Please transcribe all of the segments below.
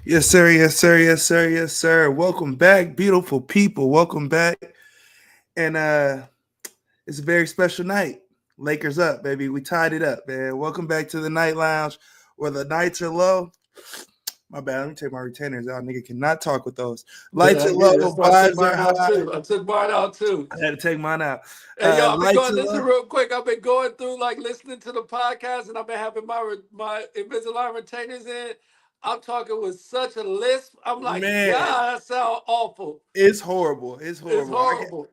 Yes, sir. Yes, sir. Yes, sir. Yes, sir. Welcome back, beautiful people. Welcome back. And it's a very special night. Lakers up, baby. We tied it up, man. Welcome back to the night lounge where the nights are low. My bad. Let me take my retainers out. Nigga cannot talk with those. Lights Yeah, are I get it. That's low, why I took vibes are mine out high. too. I took mine out too. I had to take mine out. Hey, yo, I've been Lights going. are Listen low. real quick. I've been going through like listening to the podcast, and I've been having my Invisalign retainers in. I'm talking with such a lisp. I'm like, Man, God, that sounds awful. it's horrible. It's It's horrible. horrible.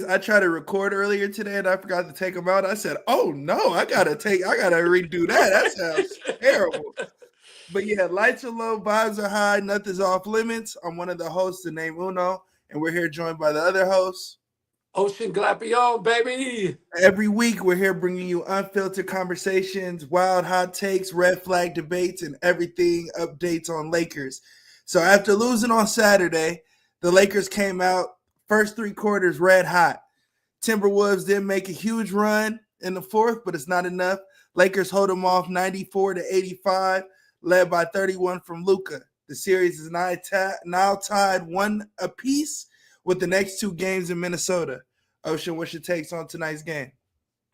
I tried to record earlier today and I forgot to take them out. I said, "Oh no, I gotta redo that. That sounds terrible." But yeah, lights are low, vibes are high, nothing's off limits. I'm one of the hosts, thenameuno, and we're here joined by the other hosts. Ocean Glapion, baby. Every week, we're here bringing you unfiltered conversations, wild hot takes, red flag debates, and everything updates on Lakers. So after losing on Saturday, the Lakers came out first three quarters red hot. Timberwolves did make a huge run in the fourth, but it's not enough. Lakers hold them off 94-85, led by 31 from Luka. The series is now tied one apiece with the next two games in Minnesota. Ocean, what's your takes on tonight's game?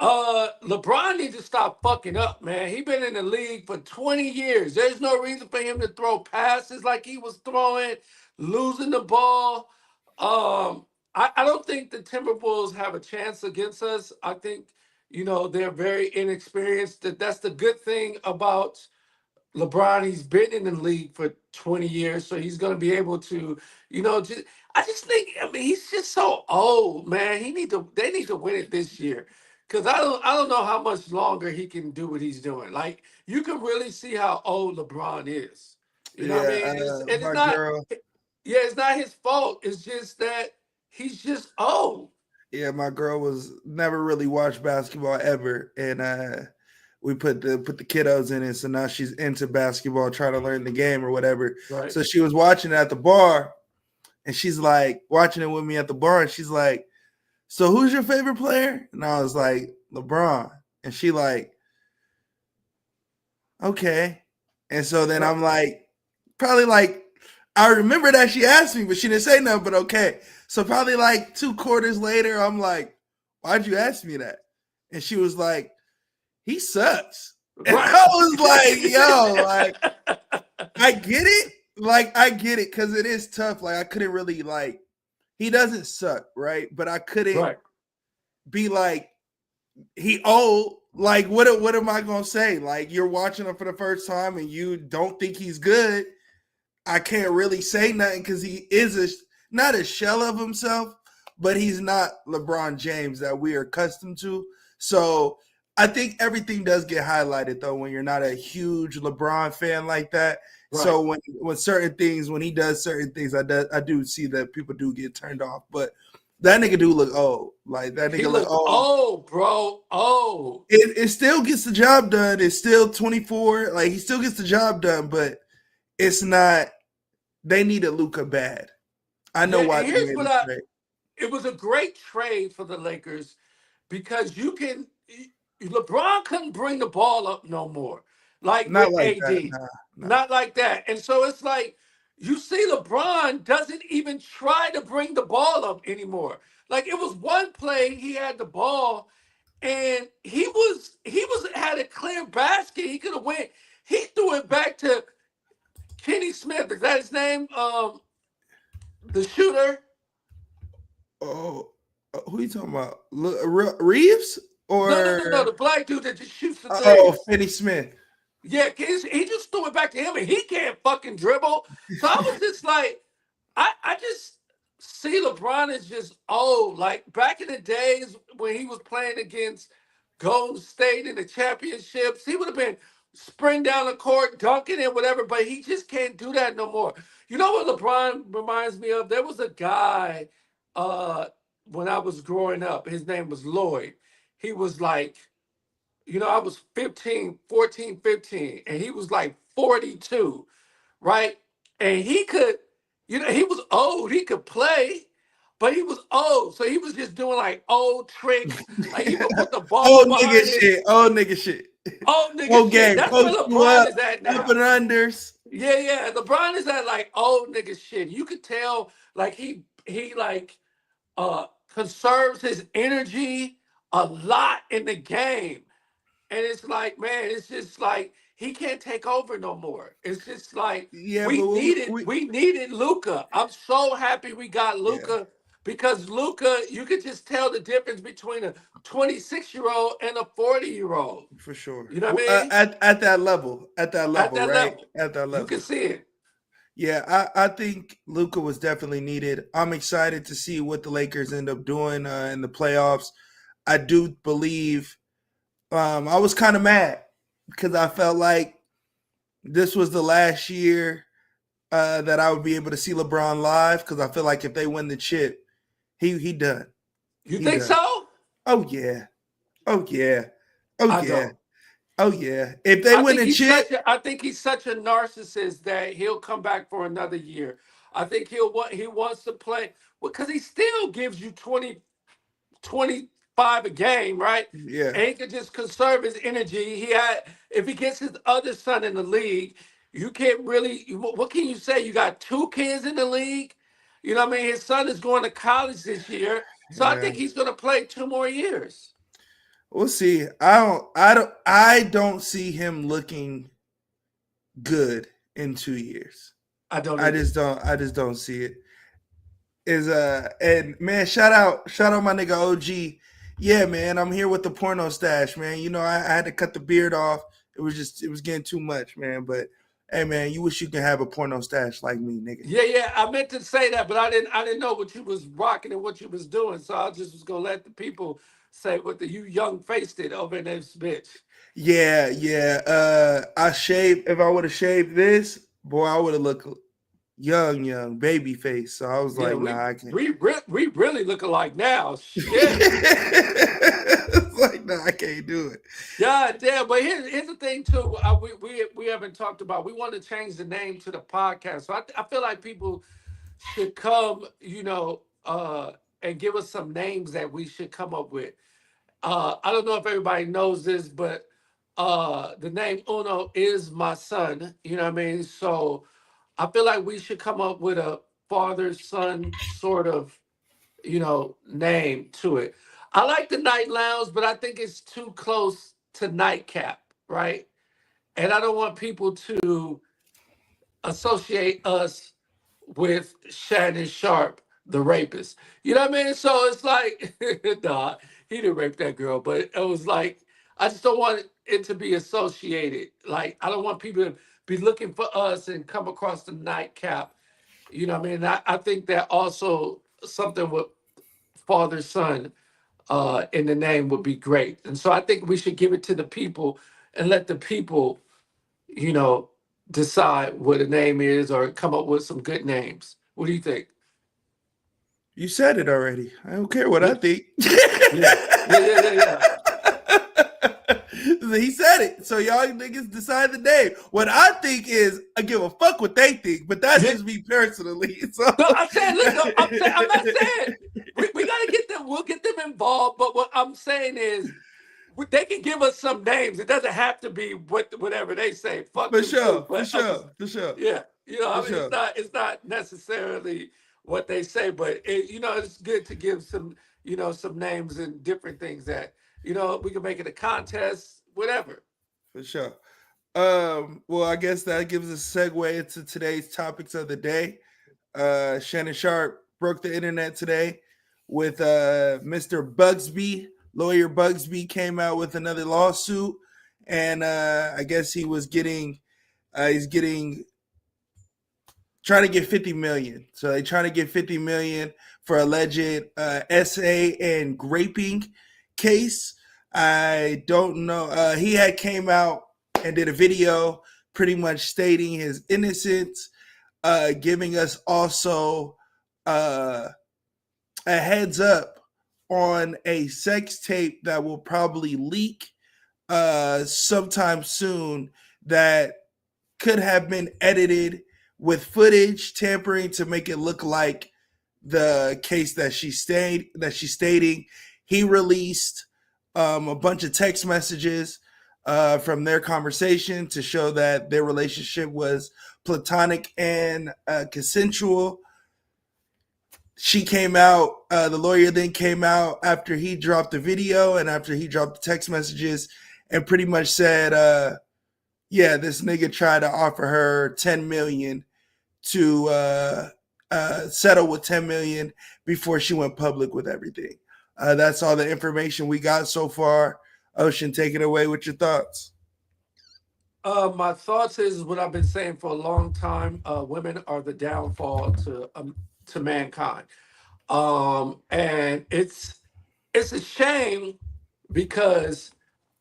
LeBron needs to stop fucking up, man. He been in the league for 20 years. There's no reason for him to throw passes like he was throwing, losing the ball. I don't think the Timberwolves have a chance against us. I think, they're very inexperienced. That's the good thing about LeBron. He's been in the league for 20 years, so he's going to be able to, I just think, I mean, he's just so old, man. They need to win it this year. Cause I don't know how much longer he can do what he's doing. Like you can really see how old LeBron is. You know what I Yeah, mean? And it's my not, girl. yeah, it's not his fault. It's just that he's just old. Yeah, my girl was never really watched basketball ever, and we put the kiddos in it, so now she's into basketball, trying to learn the game or whatever. Right. So she was watching it at the bar, and she's like watching it with me at the bar, and she's like, "So who's your favorite player?" And I was like, "LeBron," and she like, "Okay," and so then Right. I'm like, probably like, I remember that she asked me, but she didn't say nothing. But okay, so probably like two quarters later, I'm like, "Why'd you ask me that?" And she was like, "He sucks." And Right. I was like, "Yo, like I get it, because it is tough. Like I couldn't really like he doesn't suck, right? But I couldn't Right. be like he old. Like what am I gonna say? Like you're watching him for the first time and you don't think he's good. I can't really say nothing because he is not a shell of himself, but he's not LeBron James that we are accustomed to. So I think everything does get highlighted though when you're not a huge LeBron fan like that. Right. So when he does certain things, I do see that people do get turned off. But that nigga do look old. Like that He nigga look looks old. old, bro. Oh. It still gets the job done. It's still 24. Like he still gets the job done, but it's not. They needed Luka bad. I know Yeah, why and they here's made what the I trade. it was a great trade for the Lakers because LeBron couldn't bring the ball up no more, like Not with like that. AD, Nah, nah. not like that. And so it's like you see LeBron doesn't even try to bring the ball up anymore. Like it was one play he had the ball and he was had a clear basket. He could have went. He threw it back to Kenny Smith. Is that his name? The shooter. Oh, who you talking about? Reeves No. or The black dude that just shoots the threes. Finney Smith? Yeah, he just threw it back to him, and he can't fucking dribble. So I was just like, I just see LeBron is just old. Like back in the days when he was playing against Golden State in the championships, he would have been sprinting down the court, dunking and whatever. But he just can't do that no more. You know what LeBron reminds me of? There was a guy uh, when I was growing up. His name was Lloyd. He was like I was 15, 14, 15, and he was like 42, right? And he could, he was old. He could play, but he was old. So he was just doing like old tricks. Like he would put the ball Old nigga behind his shit. Old nigga shit. old nigga Old shit. game. That's where Post you LeBron up, is at up now. and unders. Yeah. LeBron is that like old nigga shit. You could tell like he like conserves his energy a lot in the game. And it's like, man, it's just like he can't take over no more. It's just like Yeah, but we needed Luca. I'm so happy we got yeah, Luca because Luca, you could just tell the difference between a 26-year-old and a 40-year-old. for sure. You know what I mean? At that At level, that right? level, At that you can level. see it. Yeah, I think Luca was definitely needed. I'm excited to see what the Lakers end up doing in the playoffs. I do believe I was kind of mad because I felt like this was the last year that I would be able to see LeBron live because I feel like if they win the chip, he done. You He think done. so? Oh yeah. Oh yeah. Oh I yeah. don't. Oh yeah. If they win the chip, I think he's such a narcissist that he'll come back for another year. I think he wants to play because he still gives you 25 a game, right? yeah, And he can just conserve his energy. He had if he gets his other son in the league, you can't really what can you say? You got two kids in the league. You know what I mean? His son is going to college this year. So I yeah. think he's gonna play 2 more years. We'll see. I don't see him looking good in 2 years. I don't either. I just don't see it. Is and man, shout out my nigga OG. Yeah, man, I'm here with the porno stash, man. You know, I had to cut the beard off. It was getting too much, man. But hey, man, you wish you could have a porno stash like me, nigga. Yeah. I meant to say that, but I didn't know what you was rocking and what you was doing. So I just was gonna let the people say what the you young faced it over in this bitch. Yeah, yeah. I shaved. If I would have shaved this, boy, I would have looked young, baby face. So I was Yeah, like, nah, I can't. we really look alike now. Shit. It's like, nah, I can't do it. God damn. But here's the thing too. We haven't talked about. We want to change the name to the podcast. So I feel like people should come, and give us some names that we should come up with. I don't know if everybody knows this, but the name Uno is my son. You know what I mean? So I feel like we should come up with a father son sort of, name to it. I like the night lounge, but I think it's too close to nightcap, right? And I don't want people to associate us with Shannon Sharp, the rapist. You know what I mean? So it's like, nah, he didn't rape that girl, but it was like, I just don't want it to be associated. Like, I don't want people to be looking for us and come across the nightcap. You know what I mean? I think that also something with father son in the name would be great. And so I think we should give it to the people and let the people, you know, decide what a name is or come up with some good names. What do you think? You said it already. I don't care what Yeah, I think. yeah, yeah. He said it. So y'all niggas decide the name. What I think is I give a fuck what they think, but that's Yeah. just me personally. So No, I'm saying, look, I'm not saying we got to get them. We'll get them involved. But what I'm saying is, they can give us some names. It doesn't have to be whatever they say. Fuck for them too. sure, for But I'm just, sure, for sure, yeah, for I mean, sure. it's not necessarily what they say, but it's good to give some, some names and different things that we can make it a contest, whatever. For sure. Well, I guess that gives us a segue into today's topics of the day. Shannon Sharp broke the internet today with Mr. Bugsby. Lawyer Bugsby came out with another lawsuit, and I guess he's getting trying to get 50 million. So they trying to get 50 million for alleged SA and graping case. I don't know. He had came out and did a video pretty much stating his innocence, giving us also a heads up on a sex tape that will probably leak sometime soon that could have been edited with footage tampering to make it look like the case that she's stating. He released a bunch of text messages from their conversation to show that their relationship was platonic and consensual. She came out, the lawyer then came out after he dropped the video and after he dropped the text messages and pretty much said, yeah, this nigga tried to offer her 10 million to settle with 10 million before she went public with everything. That's all the information we got so far. Ocean, take it away with your thoughts. My thoughts is what I've been saying for a long time. Women are the downfall to mankind, and it's a shame because,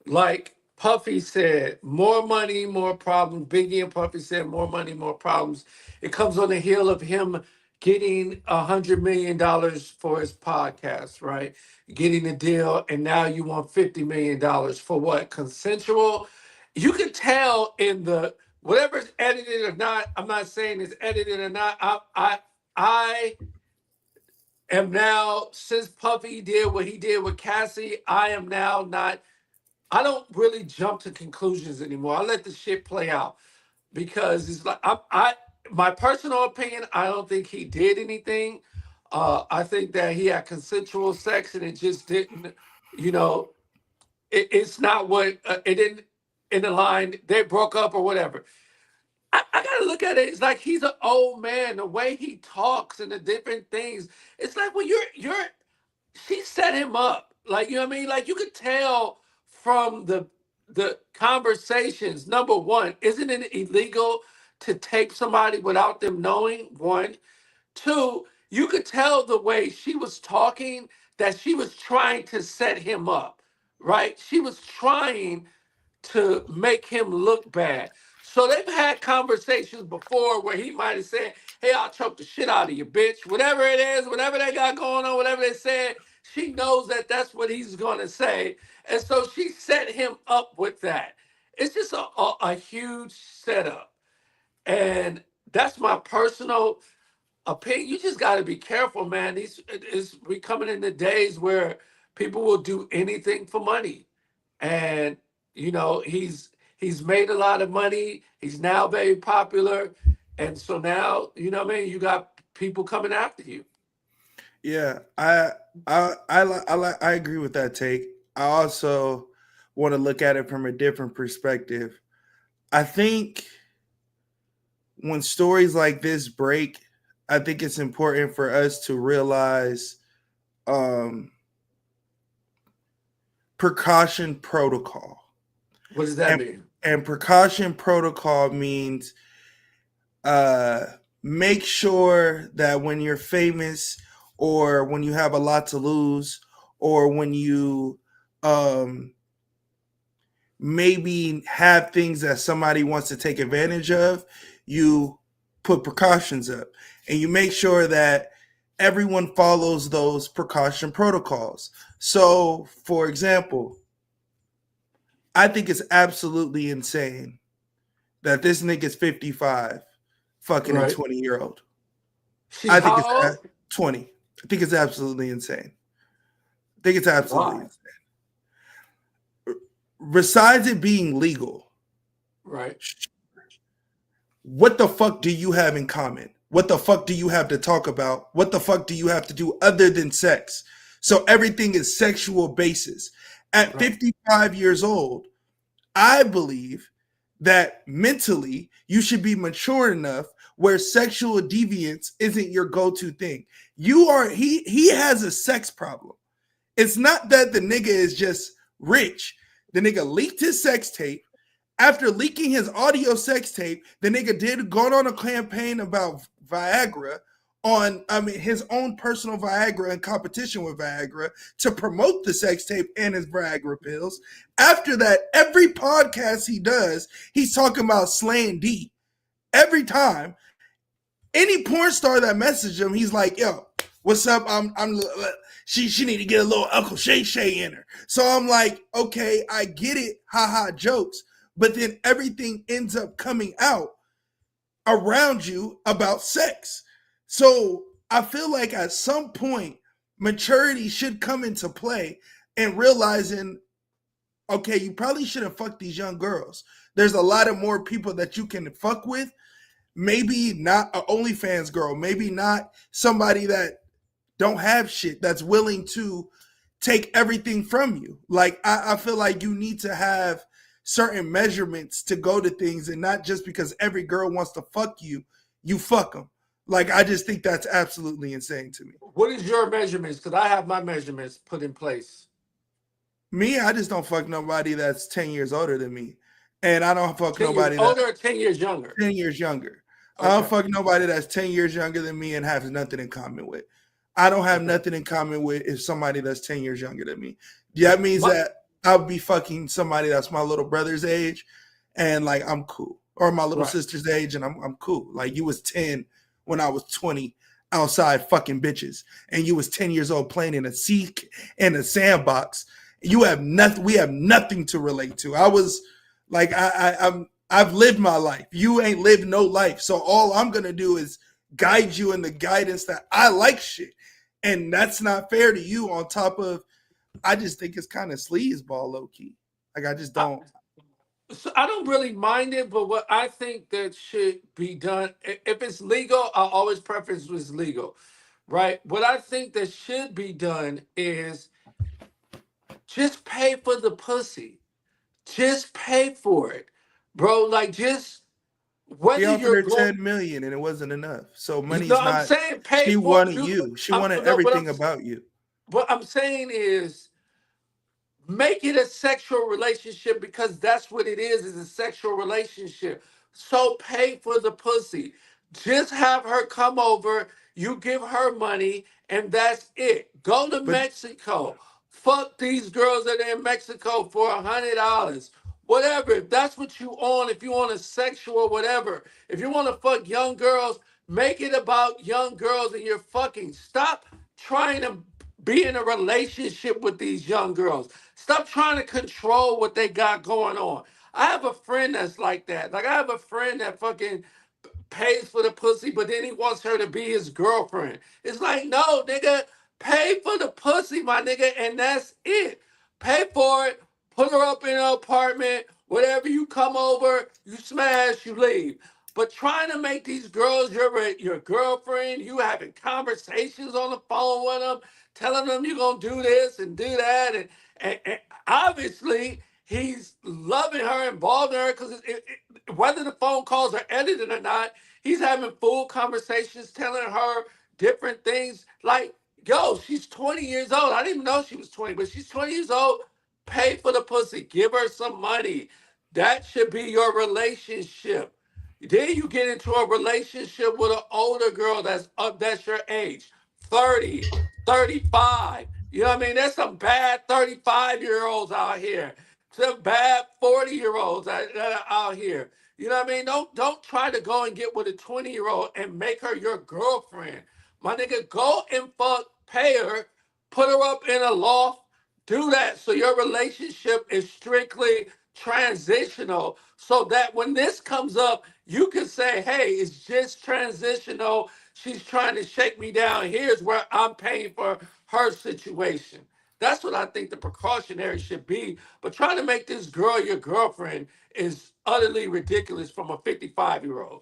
like Puffy said, more money, more problems. Biggie and Puffy said, more money, more problems. It comes on the heel of him getting $100 million for his podcast, right? Getting a deal, and now you want $50 million for what? Consensual. You can tell in the whatever it's edited or not. I'm not saying it's edited or not. I am now, since Puffy did what he did with Cassie, I am now not. I don't really jump to conclusions anymore. I let the shit play out because it's like my personal opinion. I don't think he did anything. I think that he had consensual sex and it just didn't. You know, it's not what it didn't in the line. They broke up or whatever. I gotta look at it. It's like he's an old man. The way he talks and the different things. It's like when you're she set him up. Like, you know what I mean? Like you could tell from the conversations. Number one, isn't it illegal to tape somebody without them knowing? One. Two, you could tell the way she was talking that she was trying to set him up, right? She was trying to make him look bad. So they've had conversations before where he might have said, "Hey, I'll choke the shit out of you, bitch." Whatever it is, whatever they got going on, whatever they said, she knows that that's what he's going to say. And so she set him up with that. It's just a huge setup. And that's my personal opinion. You just got to be careful, man. We coming in the days where people will do anything for money. And he's made a lot of money. He's now very popular, and so now what I mean. You got people coming after you. Yeah, I agree with that take. I also want to look at it from a different perspective. I think when stories like this break, I think it's important for us to realize precaution protocol. What does that mean? And precaution protocol means make sure that when you're famous or when you have a lot to lose or when you maybe have things that somebody wants to take advantage of, you put precautions up and you make sure that everyone follows those precaution protocols. So, for example, I think it's absolutely insane that this nigga's 55 fucking a 20-year-old. I think it's 20. I think it's absolutely insane. I think it's absolutely insane. Besides it being legal, right? What the fuck do you have in common? What the fuck do you have to talk about? What the fuck do you have to do other than sex? So everything is sexual basis. At 55 years old, I believe that mentally you should be mature enough where sexual deviance isn't your go-to thing. He has a sex problem. It's not that the nigga is just rich. The nigga leaked his sex tape. After leaking his audio sex tape, the nigga did go on a campaign about Viagra his own personal Viagra in competition with Viagra to promote the sex tape and his Viagra pills. After that, every podcast he does, he's talking about slaying D. Every time, any porn star that messaged him, he's like, "Yo, what's up? She need to get a little Uncle Shay Shay in her." So I'm like, okay, I get it, haha jokes, but then everything ends up coming out around you about sex. So I feel like at some point, maturity should come into play and realizing, okay, you probably shouldn't fuck these young girls. There's a lot of more people that you can fuck with. Maybe not an OnlyFans girl. Maybe not somebody that don't have shit that's willing to take everything from you. Like I feel like you need to have certain measurements to go to things, and not just because every girl wants to fuck you, you fuck them. Like I just think that's absolutely insane to me. What is your measurements? Because I have my measurements put in place. Me, I just don't fuck nobody that's 10 years older than me. And I don't fuck 10 years nobody that's older or 10 years younger? 10 years younger. I don't Okay. fuck nobody that's 10 years younger than me and has nothing in common with. I don't have Okay. nothing in common with if somebody that's 10 years younger than me. That means My- that I'll be fucking somebody that's my little brother's age and like I'm cool. Or my little Right. sister's age and I'm cool. Like you was 10 when I was 20 outside fucking bitches. And you was 10 years old playing in a sandbox. You have nothing. We have nothing to relate to. I was like, I've lived my life. You ain't lived no life. So all I'm gonna do is guide you in the guidance that I like shit, and that's not fair to you. On top of, I just think it's kind of sleazeball, low key. Like I just don't. So I don't really mind it, but what I think that should be done, if it's legal, I always preference was legal, right? What I think that should be done is just pay for the pussy. Just pay for it, bro. Like just He whether offered you're her going, 10 million and it wasn't enough. So you money's know, I'm not. saying pay She for wanted do. you. She I'm wanted no, everything about you. what I'm saying is make it a sexual relationship because that's what it is a sexual relationship. So pay for the pussy. Just have her come over, you give her money, and that's it. Go to But Mexico. Fuck these girls that are in Mexico for $100. Whatever. If that's what you on, if you want a sexual whatever. If you want to fuck young girls, make it about young girls and you're fucking. Stop trying to be in a relationship with these young girls. Stop trying to control what they got going on. I have a friend that's like that. Like I have a friend that fucking pays for the pussy, but then he wants her to be his girlfriend. It's like, no, nigga, pay for the pussy, my nigga, and that's it. Pay for it, put her up in an apartment, whatever you come over, you smash, you leave. But trying to make these girls your girlfriend, you having conversations on the phone with them, telling them you're gonna do this and do that, and obviously he's loving her, involved in her, because whether the phone calls are edited or not, he's having full conversations, telling her different things. Like, yo, she's 20 years old. I didn't even know she was 20, but she's 20 years old. Pay for the pussy. Give her some money. That should be your relationship. Then you get into a relationship with an older girl that's your age, 30, 35. You know what I mean? There's some bad 35-year-olds out here. Some bad 40-year-olds that are out here. You know what I mean? Don't try to go and get with a 20-year-old and make her your girlfriend. My nigga, go and fuck, pay her, put her up in a loft, do that so your relationship is strictly transitional so that when this comes up, you can say, hey, it's just transitional. She's trying to shake me down. Here's where I'm paying for her situation. That's what I think the precautionary should be. But trying to make this girl your girlfriend is utterly ridiculous from a 55-year-old.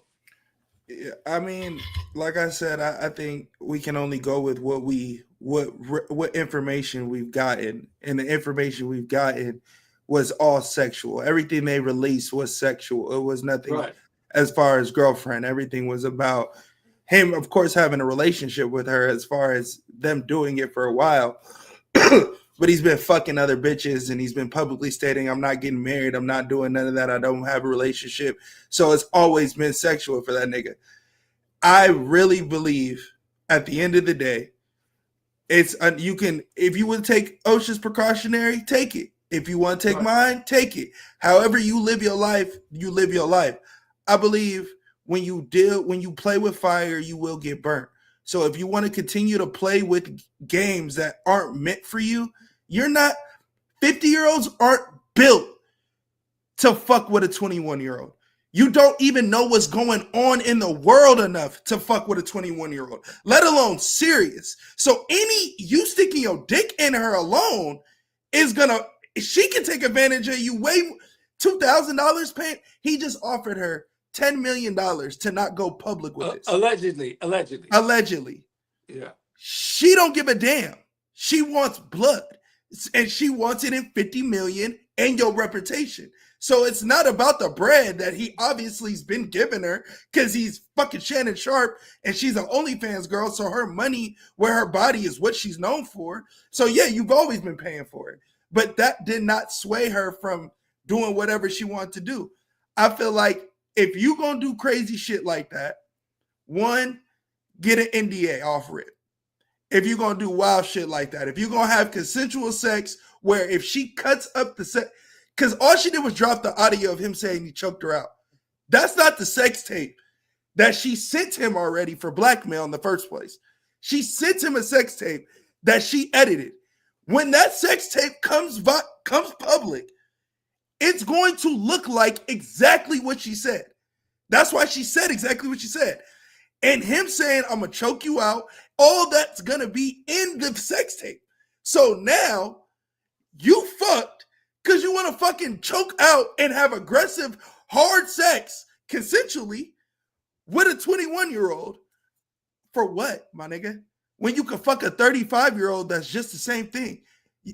yeah, I mean, like I said, I think we can only go with what information we've gotten, and the information we've gotten was all sexual. Everything they released was sexual. It was nothing Right. as far as girlfriend. Everything was about him, of course, having a relationship with her. As far as them doing it for a while, but he's been fucking other bitches, and he's been publicly stating, "I'm not getting married. I'm not doing none of that. I don't have a relationship." So it's always been sexual for that nigga. I really believe at the end of the day, it's you can, if you would take Ocean's precautionary, take it. If you want to take Right. mine, take it. However you live your life, you live your life. I believe when you play with fire, you will get burnt. So if you want to continue to play with games that aren't meant for you, you're not 50-year-olds aren't built to fuck with a 21-year-old. You don't even know what's going on in the world enough to fuck with a 21-year-old, let alone serious. So you sticking your dick in her alone is gonna she can take advantage of you way $2,000 paying. He just offered her $10 million to not go public with this. Allegedly. Yeah. Yeah. She don't give a damn. She wants blood, and she wants it in 50 million and your reputation. So it's not about the bread that he obviously has been giving her because he's fucking Shannon Sharp and she's an OnlyFans girl. So her money where her body is what she's known for. So yeah, you've always been paying for it. But that did not sway her from doing whatever she wanted to do. I feel like if you gonna do crazy shit like that, one, get an NDA off rip. If you're going to do wild shit like that, if you're going to have consensual sex where if she cuts up the sex, because all she did was drop the audio of him saying he choked her out. That's not the sex tape that she sent him already for blackmail in the first place. She sent him a sex tape that she edited. When that sex tape comes public, it's going to look like exactly what she said. That's why she said exactly what she said. And him saying, I'm going to choke you out, all that's going to be in the sex tape. So now you fucked because you want to fucking choke out and have aggressive, hard sex consensually with a 21-year-old. For what, my nigga? When you can fuck a 35-year-old that's just the same thing.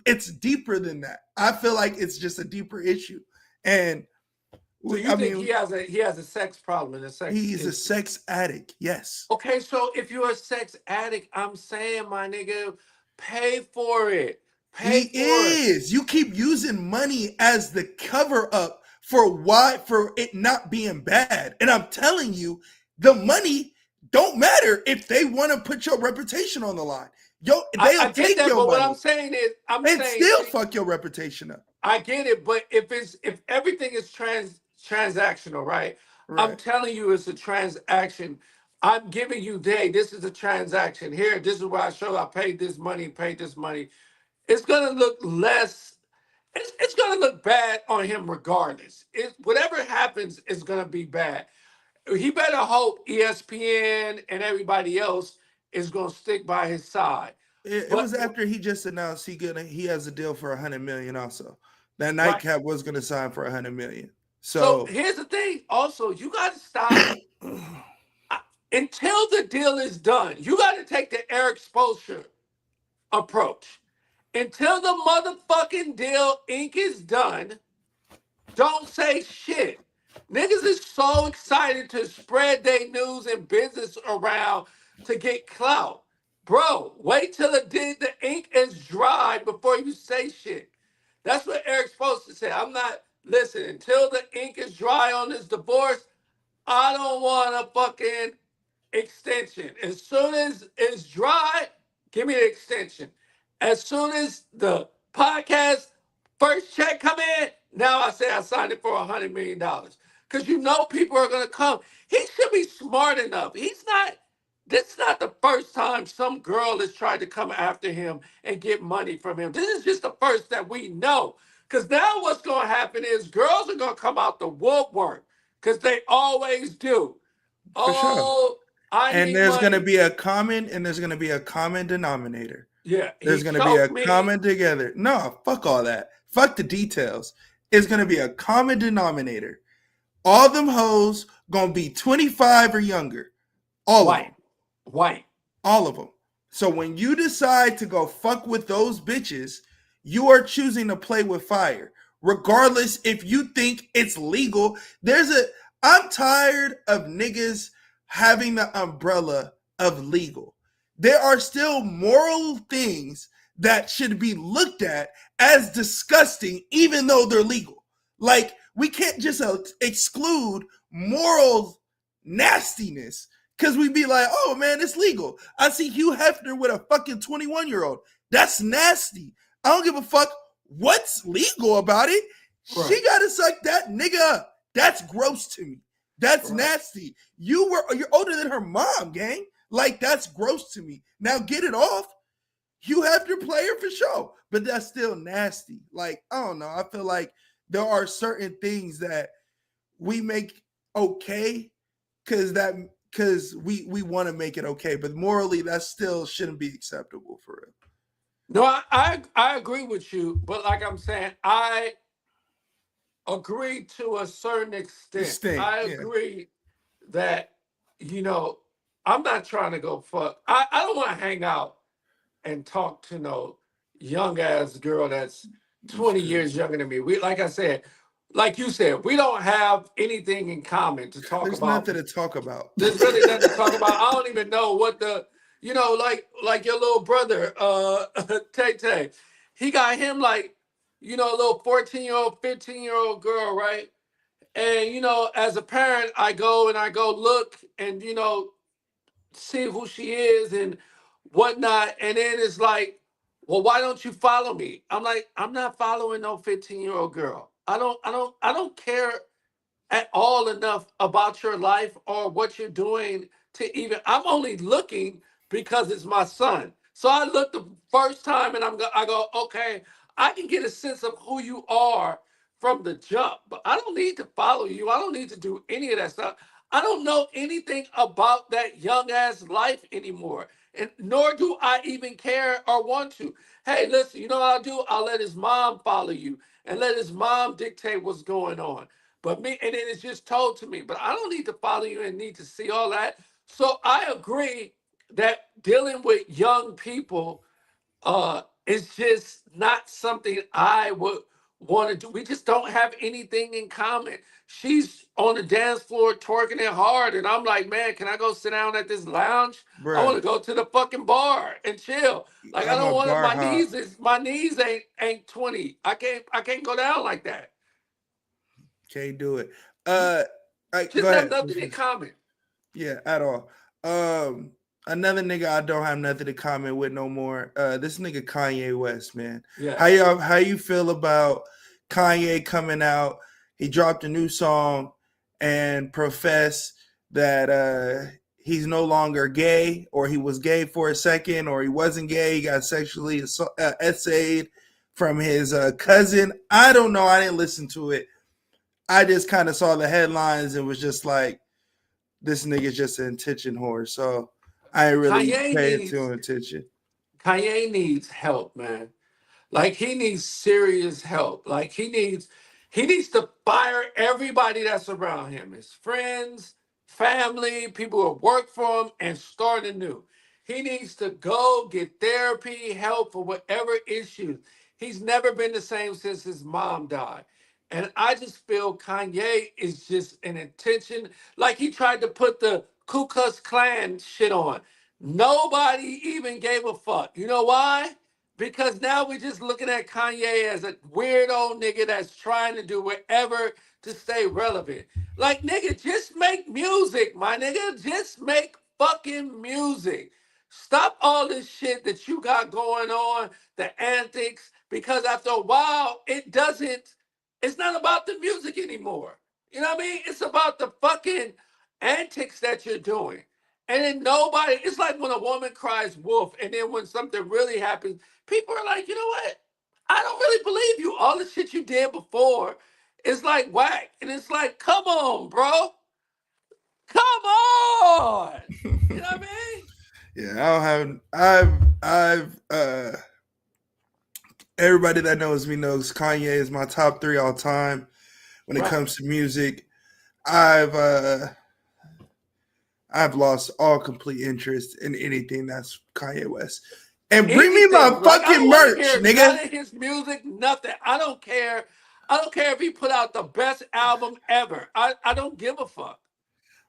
It's deeper than that. I feel like it's just a deeper issue. And so you think he has a sex problem? He's a sex addict, yes. Okay, so if you're a sex addict, I'm saying, my nigga, pay for it. He is. You keep using money as the cover up for it not being bad. And I'm telling you, the money don't matter if they want to put your reputation on the line. They'll take your money. What I'm saying is, still fuck your reputation up. I get it, but if everything is transactional, right? I'm telling you, it's a transaction. I'm giving you this is a transaction. Here, this is where I show I paid this money. It's gonna look less. It's gonna look bad on him regardless. Whatever happens is gonna be bad. He better hope ESPN and everybody else is gonna stick by his side. It was after he just announced he has a deal for $100 million. Also, that nightcap was gonna sign for $100 million. So here's the thing. Also, you gotta stop. Until the deal is done, you got to take the Eric Spoelstra approach. Until the motherfucking deal ink is done, don't say shit. Niggas is so excited to spread their news and business around to get clout. Bro, wait till the ink is dry before you say shit. That's what Eric Spoelstra said. Listen, until the ink is dry on this divorce, I don't want a fucking extension. As soon as it's dry, give me the extension. As soon as the podcast first check come in, now I say I signed it for $100 million. Because you know people are gonna come. He should be smart enough. This is not the first time some girl has tried to come after him and get money from him. This is just the first that we know. Because now what's gonna happen is girls are gonna come out the woodwork. Because they always do. For sure. There's going to be a common denominator. Yeah. There's going to be a common together. No, fuck all that. Fuck the details. It's going to be a common denominator. All them hoes going to be 25 or younger. All of them. White. All of them. So when you decide to go fuck with those bitches, you are choosing to play with fire. Regardless if you think it's legal. I'm tired of niggas having the umbrella of legal. There are still moral things that should be looked at as disgusting, even though they're legal. Like, we can't just exclude moral nastiness because we'd be like, oh man, it's legal. I see Hugh Hefner with a fucking 21-year-old. That's nasty. I don't give a fuck what's legal about it. Right. She got to suck that nigga up. That's gross to me. That's nasty. You're older than her mom, gang. Like, that's gross to me. Now get it off. You have your player for sure, but that's still nasty. Like, I don't know. I feel like there are certain things that we make okay because we want to make it okay, but morally that still shouldn't be acceptable for real. No, I agree with you, but like I'm saying, I agree to a certain extent. Extent, I yeah. agree that, you know, I'm not trying to go fuck. I don't want to hang out and talk to no young ass girl that's It's 20 crazy. years younger than me. We, like I said, like you said, we don't have anything in common to talk There's about. nothing to talk about. There's really nothing to talk about. I don't even know what the, you know, like your little brother, Tay Tay. He got him like, you know, a little 14-year-old, 15-year-old girl, right? And you know, as a parent, I go look and you know, see who she is and whatnot. And then it's like, well, why don't you follow me? I'm like, I'm not following no 15-year-old girl. I don't care at all enough about your life or what you're doing to even. I'm only looking because it's my son. So I look the first time and I go, okay, I can get a sense of who you are from the jump, but I don't need to follow you. I don't need to do any of that stuff. I don't know anything about that young ass life anymore, and nor do I even care or want to. Hey, listen, you know what I'll do? I'll let his mom follow you and let his mom dictate what's going on. But me, and then it's just told to me, but I don't need to follow you and need to see all that. So I agree that dealing with young people is just not something I would want to do. We just don't have anything in common. She's on the dance floor twerking it hard, and I'm like, man, can I go sit down at this lounge? I want Bruh, to go to the fucking bar and chill. Like I I'm don't a want to. bar hop. My knees ain't 20. I can't go down like that. Can't do it. Uh, go Just have ahead. nothing in common. Yeah, at all. Um, Another nigga I don't have nothing to comment with no more. This nigga Kanye West, man. Yes. How you feel about Kanye coming out? He dropped a new song and professed that he's no longer gay, or he was gay for a second, or he wasn't gay. He got sexually essayed from his cousin. I don't know. I didn't listen to it. I just kind of saw the headlines and was just like, this nigga's just an attention whore. So I ain't really Kanye paying too needs attention. Kanye needs help, man. Like he needs serious help. Like he needs to fire everybody that's around him, his friends, family, people who work for him, and start anew. He needs to go get therapy, help for whatever issues. He's never been the same since his mom died. And I just feel Kanye is just an intention, like he tried to put the Ku Klux Klan shit on. Nobody even gave a fuck. You know why? Because now we're just looking at Kanye as a weirdo nigga that's trying to do whatever to stay relevant. Like, nigga, just make music, my nigga. Just make fucking music. Stop all this shit that you got going on, the antics, because after a while, it's not about the music anymore. You know what I mean? It's about the fucking antics that you're doing. And then nobody, it's like when a woman cries wolf, and then when something really happens, people are like, you know what? I don't really believe you. All the shit you did before is like whack. And it's like, come on, bro. Come on. You know what I mean? Yeah, I don't have. I've everybody that knows me knows Kanye is my top three all time when it Right. comes to music. I've uh I've lost all complete interest in anything that's Kanye West. And bring me my Anything. Like, I don't fucking want to merch, hear nigga. none of his music, nothing. I don't care. I don't care if he put out the best album ever. I don't give a fuck.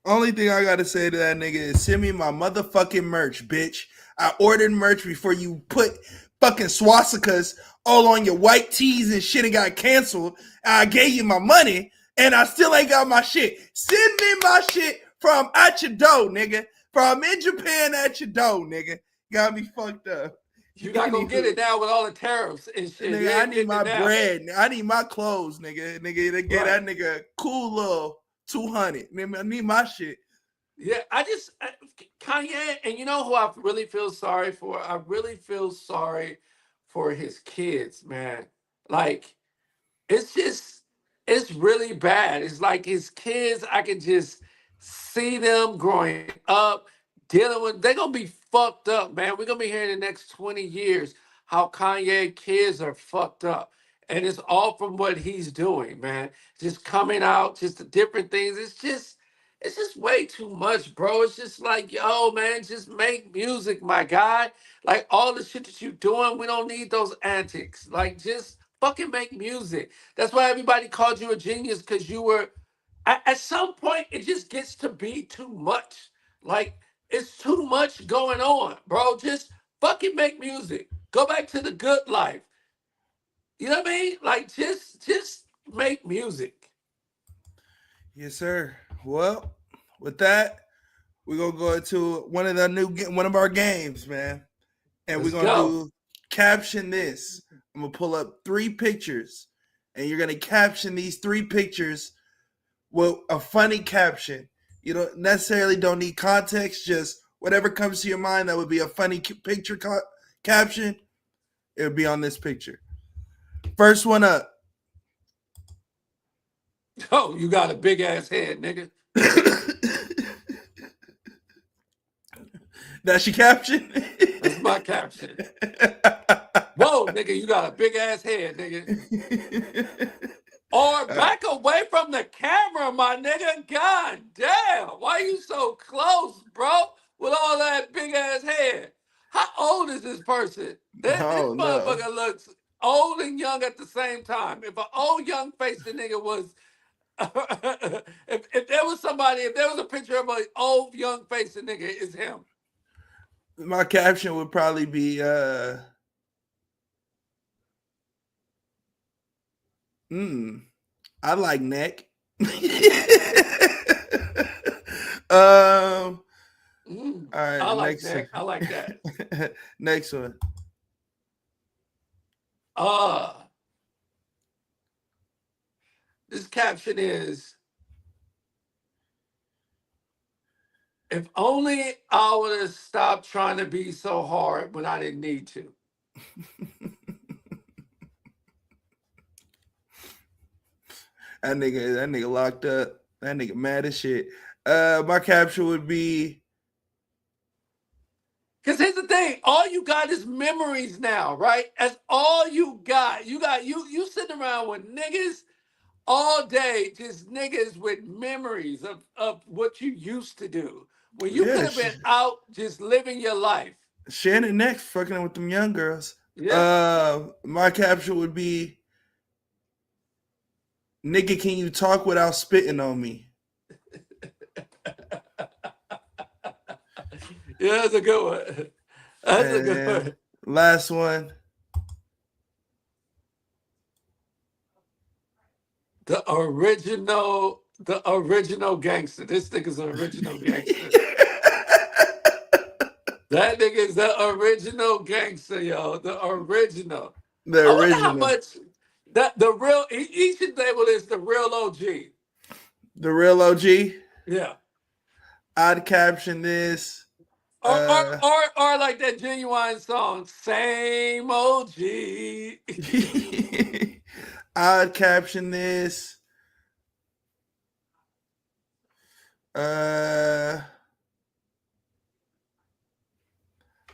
Only thing I gotta say to that nigga is send me my motherfucking merch, bitch. I ordered merch before you put fucking swastikas all on your white tees and shit and got canceled. I gave you my money and I still ain't got my shit. Send me my shit from at your door, nigga. From in Japan at your door, nigga. Got me fucked up. You're not gonna get Anywho, it now with all the tariffs and shit. You nigga, I ain't need getting it my now. bread. I need my clothes, nigga. Nigga, to get Right. that nigga a cool little 200. I need my shit. Yeah, Kanye, and you know who I really feel sorry for? I really feel sorry for his kids, man. Like, it's just, it's really bad. It's like his kids, I can just see them growing up, dealing with, they're gonna be fucked up, man. We're gonna be here in the next 20 years. how Kanye kids are fucked up. And it's all from what he's doing, man. Just coming out, just the different things. It's just way too much, bro. It's just like, yo, man, just make music, my guy. Like all the shit that you doing, we don't need those antics. Like just fucking make music. That's why everybody called you a genius, because you were at some point it just gets to be too much. Like it's too much going on, bro. Just fucking make music. Go back to the good life. You know what I mean? Like just make music. Yes, sir. Well, with that, we're gonna go into one of our games, man, and we're Let's gonna go. do caption this. I'm gonna pull up 3 pictures, and you're gonna caption these 3 pictures with a funny caption. You don't necessarily don't need context, just whatever comes to your mind that would be a funny picture caption. It would be on this picture. First one up. Oh, you got a big ass head, nigga. That's your caption. That's my caption. Whoa, nigga, you got a big ass head, nigga. Or back away from the camera, my nigga. God damn. Why you so close, bro? With all that big ass head. How old is this person? This Oh no. motherfucker looks old and young at the same time. If an old young faced nigga was if there was somebody, if there was a picture of an old young faced nigga, it's him. My caption would probably be I like neck. All right, I like next that. I like that. one. Next one. This caption is, if only I would have stopped trying to be so hard when I didn't need to. That nigga locked up. That nigga mad as shit. My caption would be, because here's the thing, all you got is memories now, right? That's all you got. You sitting around with niggas all day, just niggas with memories of what you used to do. When you could yeah, have been out just living your life. Shannon next fucking with them young girls. Yeah. My caption would be, nigga, can you talk without spitting on me? Yeah, that's a good one. That's a good one. Last one. The original gangster. This nigga's an original gangster. That nigga's the original gangster, yo. The original. The I wonder how original. much that the real he should label this the real OG. The real OG. Yeah. I'd caption this. Or like that Genuine song, same OG. I'd caption this. I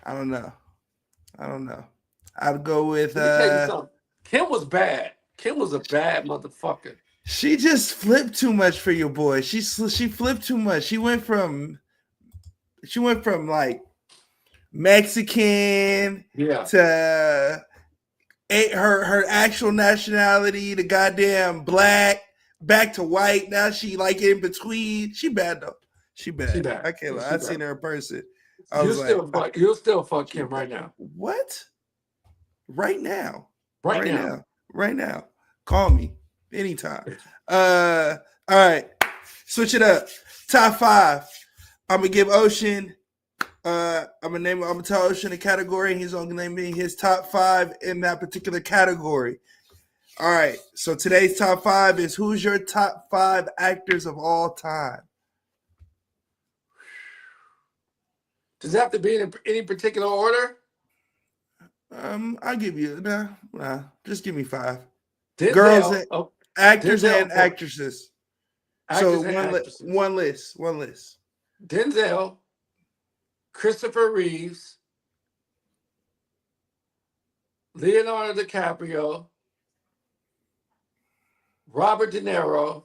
don't know. I'd go with. Let me tell you something. Kim was bad. Kim was a bad motherfucker. She just flipped too much for your boy. She flipped too much. She went from like Mexican to her actual nationality to goddamn black, back to white. Now she like in between. She bad though. She bad. I can't lie. I've seen her in person. You'll still fuck Kim right now. What? Right now. Right now. Right now. Call me anytime. All right. Switch it up. Top 5. I'm gonna give Ocean. I'm gonna tell Ocean a category, and he's gonna name me his top 5 in that particular category. All right. So today's top 5 is, who's your top 5 actors of all time? Does it have to be in any particular order? I'll give you nah. Just give me 5. Denzel, Girls, and actors Denzel, and actresses. One list. Denzel, Christopher Reeves, Leonardo DiCaprio, Robert De Niro,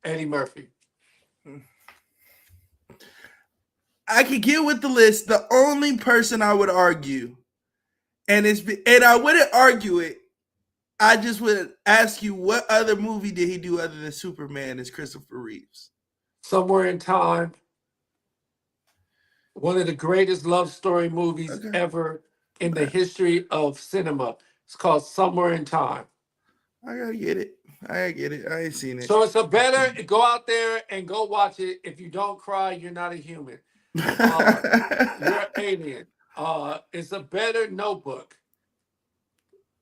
Eddie Murphy. I could get with the list. The only person I would argue, and I wouldn't argue it. I just would ask you, what other movie did he do other than Superman? Is Christopher Reeves? Somewhere in Time. One of the greatest love story movies Okay. ever in the Okay. history of cinema. It's called Somewhere in Time. I gotta get it. I ain't seen it. So it's a better go out there and go watch it. If you don't cry, you're not a human. You're an alien. It's a better Notebook.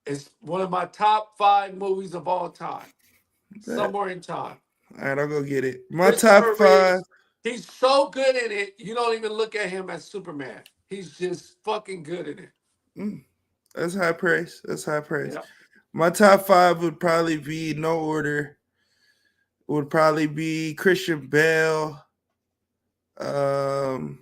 It's one of my top 5 movies of all time. Somewhere in Time. All right, I'll go get it. My top Christopher 5. Reeves, he's so good in it, you don't even look at him as Superman. He's just fucking good in it. That's high praise. That's high praise. Yeah. My top 5 would probably be, no order, would probably be Christian Bale, Denzel.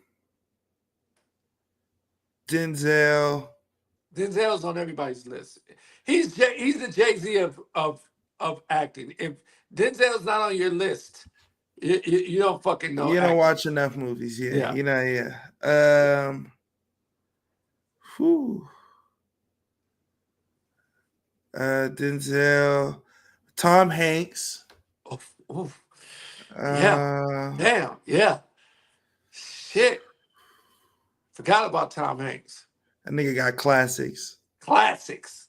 Denzel's on everybody's list. He's the Jay-Z of acting. If Denzel's not on your list, you don't fucking know. You don't acting. watch enough movies, yeah. Yeah. You know, yeah. Whew. Denzel, Tom Hanks. Oof, oof. Yeah. Damn. Yeah. Shit. Forgot about Tom Hanks. That nigga got classics. Classics.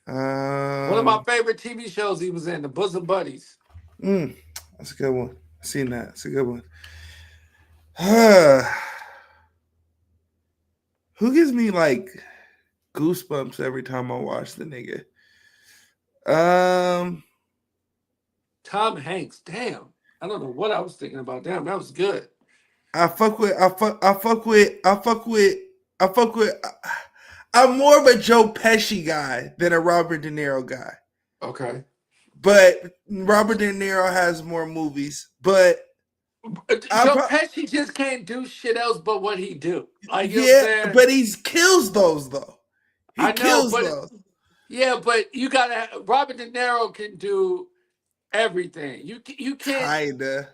One of my favorite TV shows he was in, The Bosom Buddies. That's a good one. I seen that. It's a good one. Who gives me like goosebumps every time I watch the nigga? Tom Hanks. Damn. I don't know what I was thinking about. Damn, that was good. I'm more of a Joe Pesci guy than a Robert De Niro guy. Okay. But Robert De Niro has more movies. But Joe Pesci just can't do shit else but what he do. Like, you know what I'm saying? But he kills those though. I know, but yeah, but you gotta. Robert De Niro can do everything. You can't. Kinda.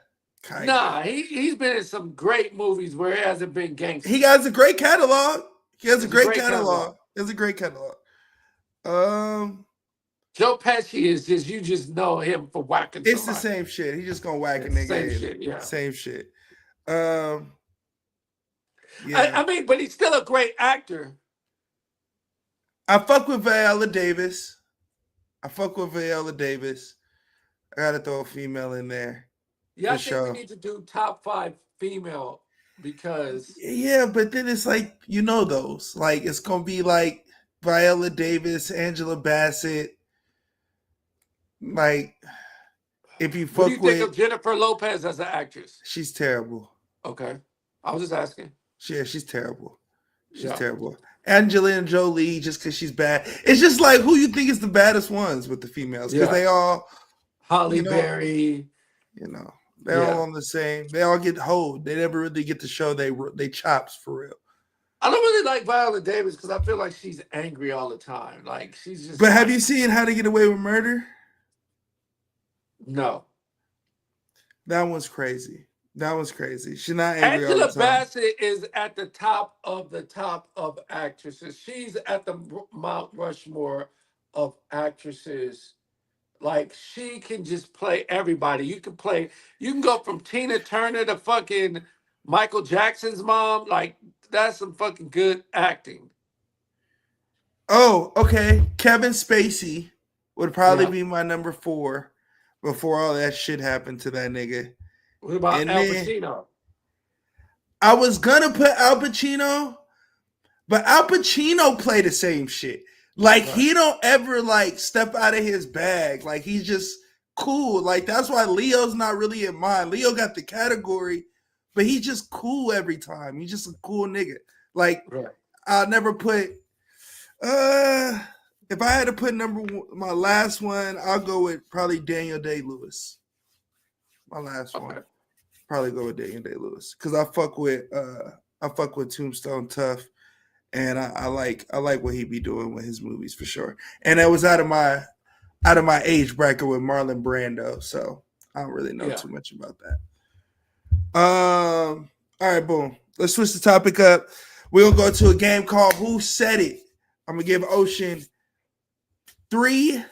Nah, he's been in some great movies where it hasn't been gangster. He has a great catalog. He has a great catalog. Joe Pesci is just, you just know him for whacking somebody. It's the same shit. He's just gonna whack a nigga. Same shit, yeah. Same shit. Yeah. I mean, but he's still a great actor. I fuck with Viola Davis. I gotta throw a female in there. Yeah, I think we need to do top 5 female because. Yeah, but then it's like, you know, those. Like, it's gonna be like Viola Davis, Angela Bassett. Like, if you fuck what do you think of Jennifer Lopez as an actress? She's terrible. Okay. I was just asking. Yeah, she's terrible. She's terrible. Angelina Jolie, just because she's bad. It's just like, who you think is the baddest ones with the females? Because they all... Halle Berry. You know, they're all on the same... They all get hoed. They never really get to show they chops for real. I don't really like Viola Davis because I feel like she's angry all the time. Like, she's just... But have you seen How to Get Away with Murder? No. That one's crazy. She's not angry all the time. Angela Bassett is at the top of actresses. She's at the Mount Rushmore of actresses. Like, she can just play everybody. You can go from Tina Turner to fucking Michael Jackson's mom. Like, that's some fucking good acting. Oh, okay. Kevin Spacey would probably be my number 4 before all that shit happened to that nigga. What about Al Pacino? I was gonna put Al Pacino, but Al Pacino play the same shit. Like, he don't ever like step out of his bag. Like, he's just cool. Like, that's why Leo's not really in mine. Leo got the category, but he's just cool every time. He's just a cool nigga. Like, I'll never put if I had to put my last one, I'll go with probably Daniel Day-Lewis. My last one. Probably go with Daniel Day-Lewis. Because I fuck with Tombstone tough. and I like what he be doing with his movies for sure. And it was out of my age bracket with Marlon Brando, so I don't really know Yeah. too much about that. All right, boom. Let's switch the topic up. We're gonna go to a game called Who Said It. I'm gonna give Ocean 3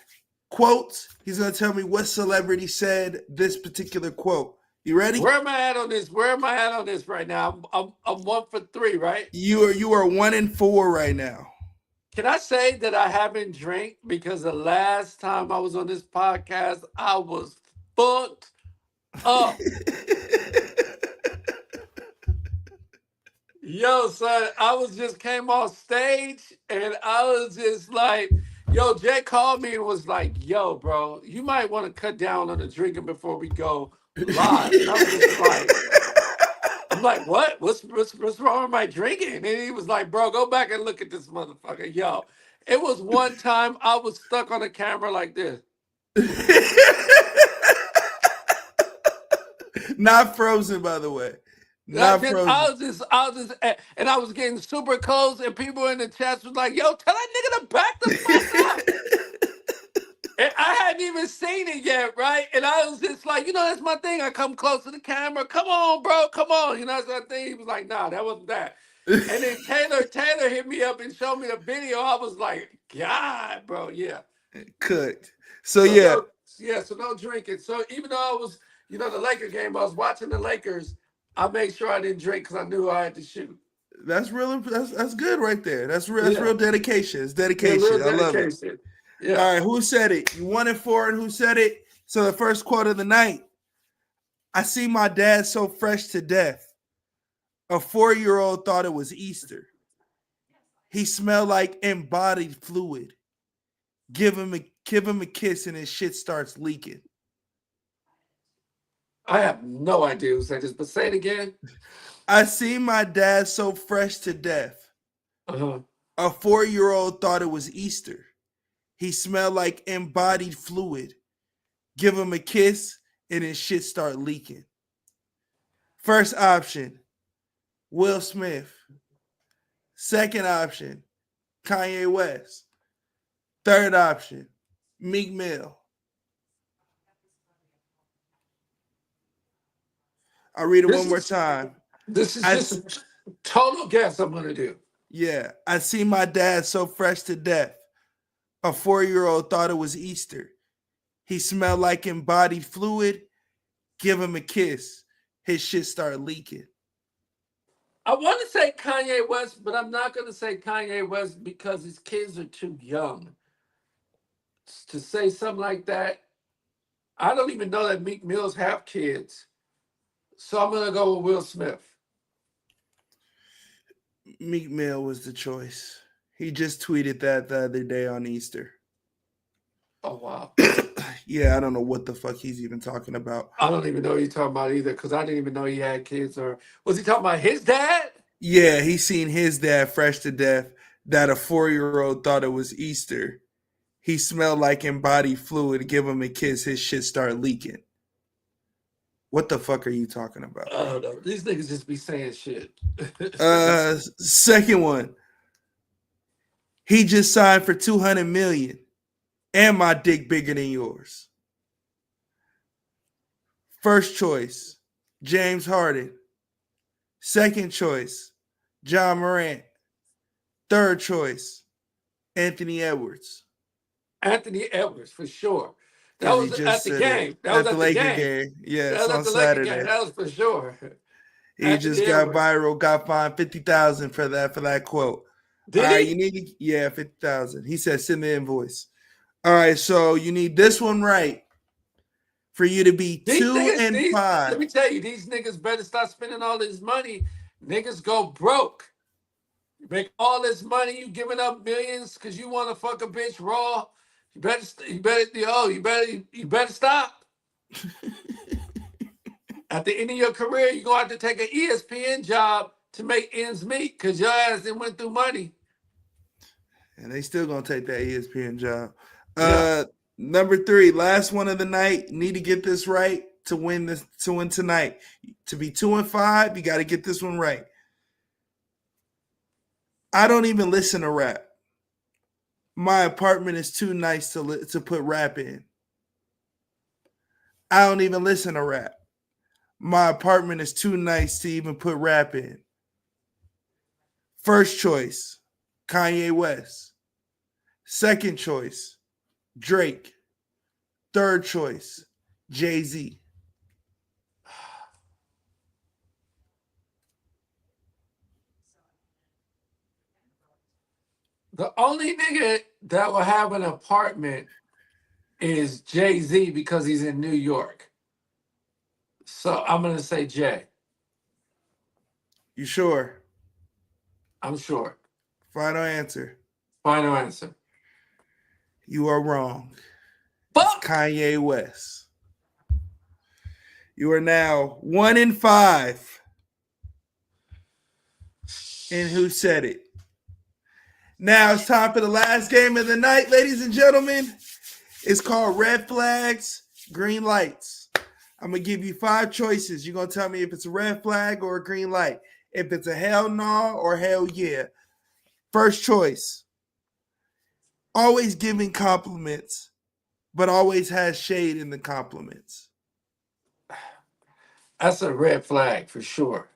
quotes. He's gonna tell me what celebrity said this particular quote. You ready? Where am I at on this? Where am I at on this right now? I'm 1 for 3, right? You are 1 and 4 right now. Can I say that I haven't drank because the last time I was on this podcast, I was fucked up. Yo, son, I was just came off stage and I was just like, yo, Jay called me and was like, yo, bro, you might want to cut down on the drinking before we go live. And I'm just like, I'm like, what? What's wrong with my drinking? And he was like, bro, go back and look at this motherfucker. Yo, it was one time I was stuck on the camera like this. Not frozen, by the way. I Not frozen. was just, and I was getting super close, and people in the chat was like, yo, tell that nigga to back the fuck up. And I hadn't even seen it yet, right? And I was just like, that's my thing. I come close to the camera. Come on, bro. Come on. That's my thing. He was like, nah, that wasn't that. And then Taylor hit me up and showed me the video. I was like, God, bro, yeah. Cooked. So yeah. So no drinking. So even though I was, the Laker game, I was watching the Lakers, I made sure I didn't drink because I knew I had to shoot. That's real. That's good right there. That's real dedication. It's dedication. Yeah, real I love it. Yeah. All right, who said it? You 1 and 4, and who said it? So the first quote of the night. I see my dad so fresh to death. A 4-year-old thought it was Easter. He smelled like embodied fluid. Give him a kiss and his shit starts leaking. I have no idea who said this, but say it again. I see my dad so fresh to death. Uh-huh. A 4-year-old thought it was Easter. He smelled like embodied fluid. Give him a kiss and his shit start leaking. First option, Will Smith. Second option, Kanye West. Third option, Meek Mill. I'll read it one more time. This is just a total guess I'm going to do. Yeah. I see my dad so fresh to death. A 4-year-old thought it was Easter. He smelled like embodied fluid. Give him a kiss. His shit started leaking. I want to say Kanye West, but I'm not going to say Kanye West because his kids are too young to say something like that. I don't even know that Meek Mills have kids. So I'm going to go with Will Smith. Meek Mill was the choice. He just tweeted that the other day on Easter. Oh, wow. Yeah, I don't know what the fuck he's even talking about. I don't even know what you're talking about either because I didn't even know he had kids. Or was he talking about his dad? Yeah, he seen his dad fresh to death that a 4-year-old thought it was Easter. He smelled like embodied fluid. Give him a kiss. His shit started leaking. What the fuck are you talking about? I don't know. These niggas just be saying shit. Second one. He just signed for $200 million. And my dick bigger than yours. First choice, James Harden. Second choice, John Morant. Third choice, Anthony Edwards. Anthony Edwards, for sure. That was at the game. That was at the Laker game. Yeah, that was on at the Saturday. Laker game. That was for sure. He Anthony just got Edwards. viral, got fined $50,000 for that quote. Did All he? right, you need $50,000. He said send the invoice. All right, so you need this one right for you to be 2 and 5. Let me tell you, these niggas better start spending all this money. Niggas go broke. You make all this money, you giving up millions because you want to fuck a bitch raw. You better stop. At the end of your career, you're gonna have to take an ESPN job to make ends meet because your ass didn't went through money. And they still gonna take that ESPN job. Yeah. Number 3, last one of the night. Need to get this right to win tonight. To be 2 and 5, you got to get this one right. I don't even listen to rap. My apartment is too nice to put rap in. I don't even listen to rap. My apartment is too nice to even put rap in. First choice, Kanye West. Second choice, Drake. Third choice, Jay-Z. The only nigga that will have an apartment is Jay-Z because he's in New York. So I'm gonna say Jay. You sure? I'm sure. Final answer. Final answer. You are wrong. It's Fuck! Kanye West. You are now 1-5. And who said it? Now it's time for the last game of the night, ladies and gentlemen. It's called Red Flags, Green Lights. I'm going to give you 5 choices. You're going to tell me if it's a red flag or a green light. If it's a hell no or hell yeah. First choice. Always giving compliments, but always has shade in the compliments. That's a red flag for sure.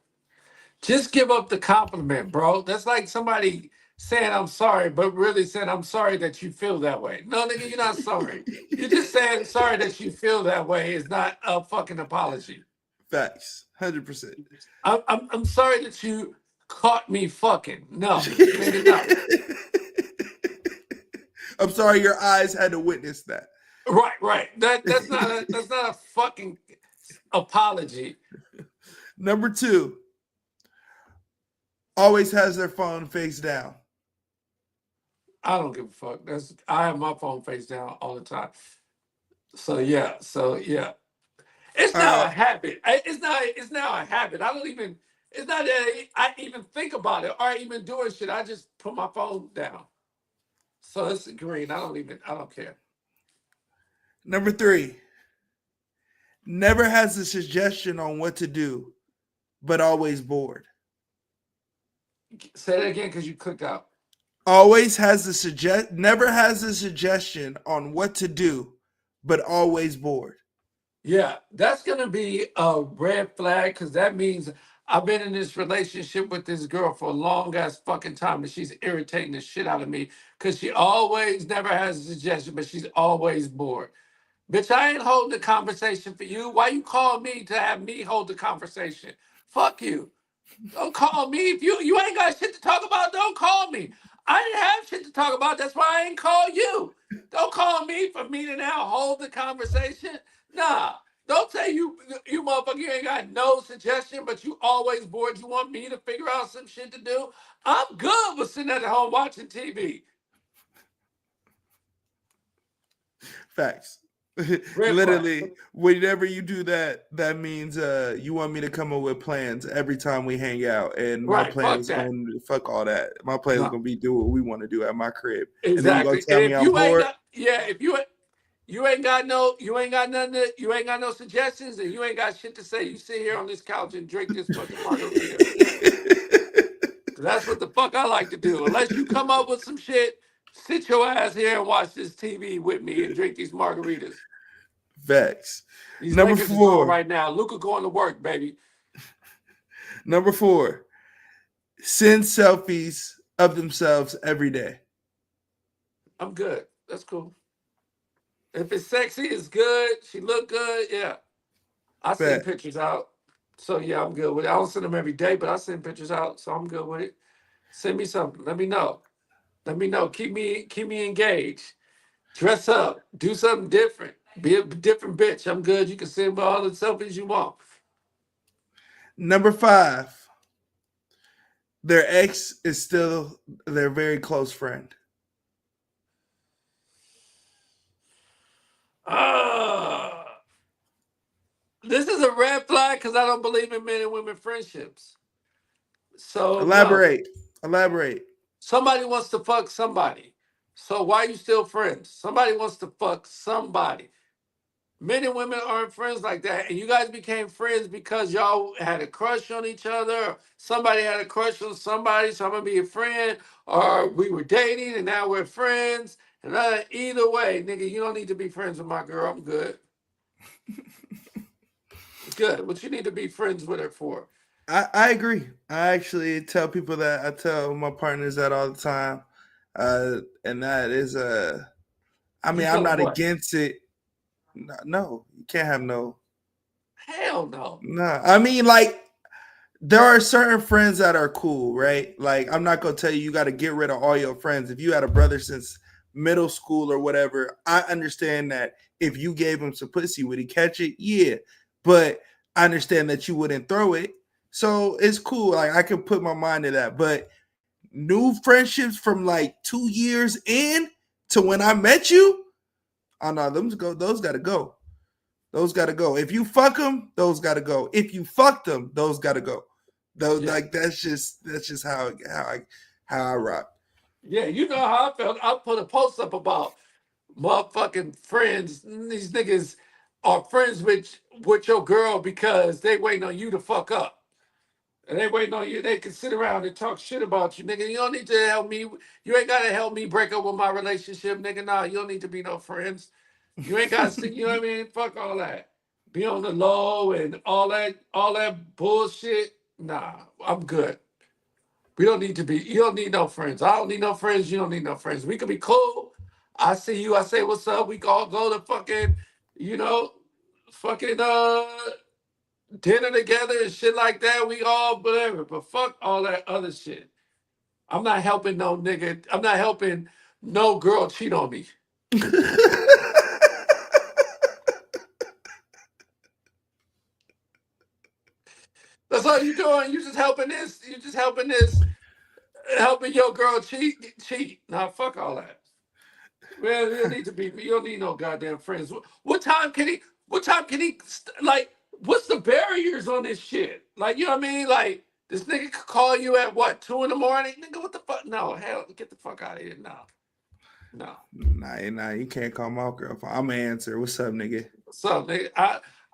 Just give up the compliment, bro. That's like somebody saying I'm sorry, but really saying I'm sorry that you feel that way. No, nigga, you're not sorry. You're just saying sorry that you feel that way is not a fucking apology. Facts. 100%. I'm sorry that you caught me fucking. No, nigga, no. I'm sorry your eyes had to witness that. Right. That's not a fucking apology. Number 2, always has their phone face down. I don't give a fuck. I have my phone face down all the time. So yeah. It's now a habit. It's now a habit. I don't even. It's not that I even think about it or even doing shit. I just put my phone down. So it's green. I don't care. Number 3, never has a suggestion on what to do, but always bored. Say that again because you clicked out. Always has never has a suggestion on what to do, but always bored. Yeah, that's gonna be a red flag because that means I've been in this relationship with this girl for a long ass fucking time and she's irritating the shit out of me because she always never has a suggestion, but she's always bored. Bitch, I ain't holding the conversation for you. Why you call me to have me hold the conversation? Fuck you. Don't call me. If you ain't got shit to talk about, don't call me. I didn't have shit to talk about. That's why I ain't call you. Don't call me for me to now hold the conversation. Nah. Don't say you motherfucker, you ain't got no suggestion, but you always bored. You want me to figure out some shit to do? I'm good with sitting at home watching TV. Facts. Red Literally, flag. whenever you do that, that means you want me to come up with plans every time we hang out, and my Right. plan Fuck is that. going to fuck all that. My plan is No. going to be do what we want to do at my crib, and then you gonna Exactly. tell And me if I'm you ain't bored. got if you ain't got no suggestions and you ain't got shit to say, you sit here on this couch and drink this fucking margarita. 'Cause that's what the fuck I like to do. Unless you come up with some shit, sit your ass here and watch this TV with me and drink these margaritas. Facts. These Number Lakers is on 4. right now. Luka going to work, baby. Number 4. Send selfies of themselves every day. I'm good. That's cool. If it's sexy, it's good. She look good. Yeah. I send Fact. pictures out. So yeah, I'm good with it. I don't send them every day, but I send pictures out, so I'm good with it. Send me something. Let me know. Let me know. Keep me engaged. Dress up. Do something different. Be a different bitch. I'm good. You can send me all the selfies you want. Number 5. Their ex is still their very close friend. Uh, this is a red flag because I don't believe in men and women friendships. So no. Elaborate. Elaborate. Somebody wants to fuck somebody. So why are you still friends? Somebody wants to fuck somebody. Men and women aren't friends like that. And you guys became friends because y'all had a crush on each other. Or somebody had a crush on somebody, so I'm gonna be a friend. Or we were dating and now we're friends. And either way, nigga, you don't need to be friends with my girl. I'm good. Good. What you need to be friends with her for? I agree. I actually tell people that. I tell my partners that all the time. And that is I You mean, I'm tell them not what? against it. No, you can't have no. Hell no. No, I mean, like, there are certain friends that are cool, right? Like, I'm not gonna tell you got to get rid of all your friends. If you had a brother since middle school or whatever, I understand that if you gave him some pussy, would he catch it? Yeah, but I understand that you wouldn't throw it, so it's cool. Like, I can put my mind to that. But new friendships from like 2 years in to when I met you, oh no, those gotta go. Those got to go. If you fuck them, those got to go. If you fuck them, those got to go. Those Yeah. like that's just how I rock. Yeah, you know how I felt. I put a post up about motherfucking friends. These niggas are friends with your girl because they waiting on you to fuck up. And they waiting on you. They can sit around and talk shit about you, nigga. You don't need to help me. You ain't gotta help me break up with my relationship, nigga. Nah, you don't need to be no friends. You ain't gotta see. You know what I mean? Fuck all that. Be on the low and all that bullshit. Nah, I'm good. We don't need to be. You don't need no friends. I don't need no friends. You don't need no friends. We can be cool. I see you. I say what's up. We can all go to fucking, you know, fucking dinner together and shit like that. We all whatever. But fuck all that other shit. I'm not helping no nigga. I'm not helping no girl cheat on me. That's all you doing. You just helping this. You just helping this. Helping your girl cheat. Nah, fuck all that. Man, you don't need to be. You don't need no goddamn friends. What time can he? What time can he? Like, what's the barriers on this shit? Like, you know what I mean? Like, this nigga could call you at what 2 in the morning? Nigga, what the fuck? No, hell, get the fuck out of here. No, no. Nah, you can't call my girl. I'm gonna answer. What's up, nigga? So, nigga,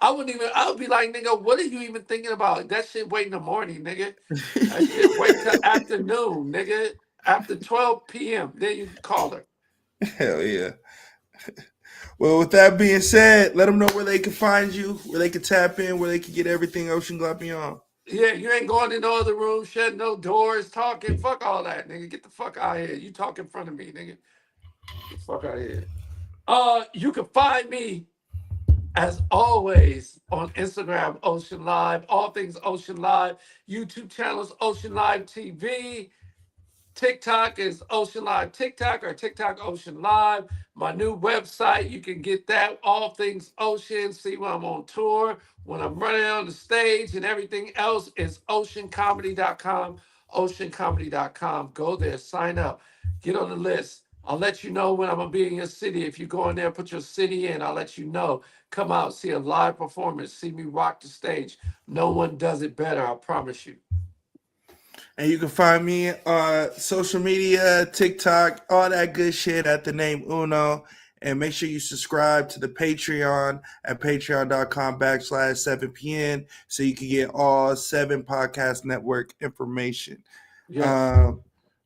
I wouldn't even. I would be like, nigga, what are you even thinking about? That shit wait in the morning, nigga. That shit wait till afternoon, nigga. After 12 p.m. Then you can call her. Hell yeah. Well, with that being said, let them know where they can find you, where they can tap in, where they can get everything Ocean Glapion. Yeah, you ain't going in no other room, shutting no doors, talking. Fuck all that, nigga. Get the fuck out of here. You talk in front of me, nigga. Get the fuck out of here. You can find me as always on Instagram, Ocean Live, all things Ocean Live, YouTube channels, Ocean Live TV. TikTok is Ocean Live TikTok or TikTok Ocean Live. My new website, you can get that, all things Ocean. See when I'm on tour, when I'm running on the stage, and everything else is oceancomedy.com. Oceancomedy.com. Go there, sign up, get on the list. I'll let you know when I'm gonna be in your city. If you go in there, put your city in, I'll let you know. Come out, see a live performance, see me rock the stage. No one does it better, I promise you. And you can find me on social media, TikTok, all that good shit at the name Uno. And make sure you subscribe to the Patreon at patreon.com/7pn so you can get all 7 Podcast Network information. Yes. Um,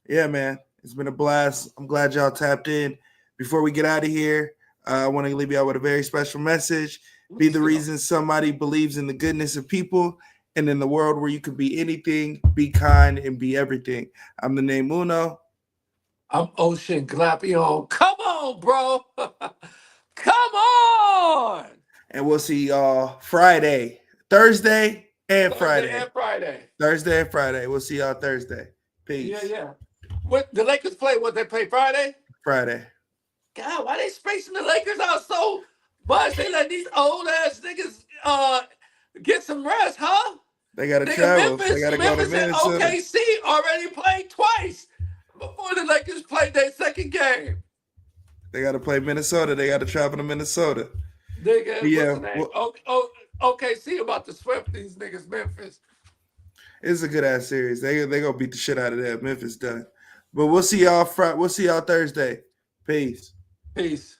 yeah, man, it's been a blast. I'm glad y'all tapped in. Before we get out of here, I want to leave you out with a very special message. Be the reason somebody believes in the goodness of people. And in the world where you can be anything, be kind, and be everything. I'm the name Uno. I'm Ocean Glapion. Come on, bro. Come on. And we'll see y'all Friday, Thursday, and Thursday Friday. and Friday. Thursday and Friday. We'll see y'all Thursday. Yeah, Peace. yeah. What the Lakers play? What they play Friday? Friday. God, why they spacing the Lakers out so much? They let these old ass niggas get some rest, huh? They got to Nigga, travel. They got to go to Memphis and Minnesota. OKC already played twice before the Lakers played their second game. They got to play Minnesota. They got to travel to Minnesota. Nigga, what's Yeah, the name? well, OKC about to sweep these niggas, Memphis. it's a good ass series. They gonna beat the shit out of that. Memphis done. But we'll see y'all Thursday. Peace. Peace.